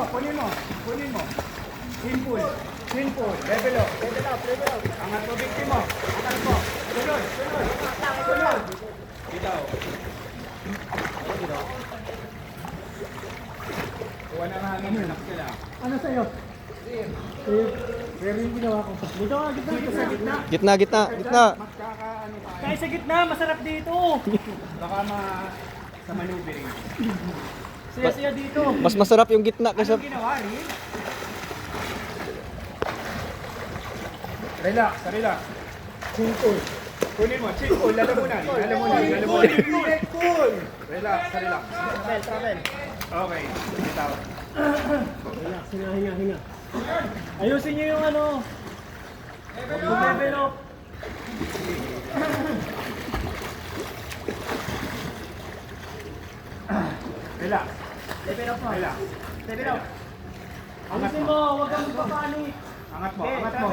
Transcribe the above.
Kunin mo. Chin pull. Level up. Angat mo, victim mo. Angat mo. Sunod. Bitaw. Kuha na nga hangin, relax ka lang. Ano sa'yo? Pero yung ginawa ko. Dito ka, Dito sa gitna. Gitna. Magkakaano pa. Kahit sa gitna, masarap dito. Baka sa maneuvering. Siya dito. Mas masarap yung gitna kaysa... Anong ginawa, Rin? Relax. Chin pull. Kunin mo, chin pull. Lalamunan. Relax. Travel. Okay. Bitaw. Relax, hinga. Ayusin niyo yung ano. Yung level up. Relax. Level up mo. Relax. Level up. Ayusin mo, huwag kang magpapanik. Angat mo.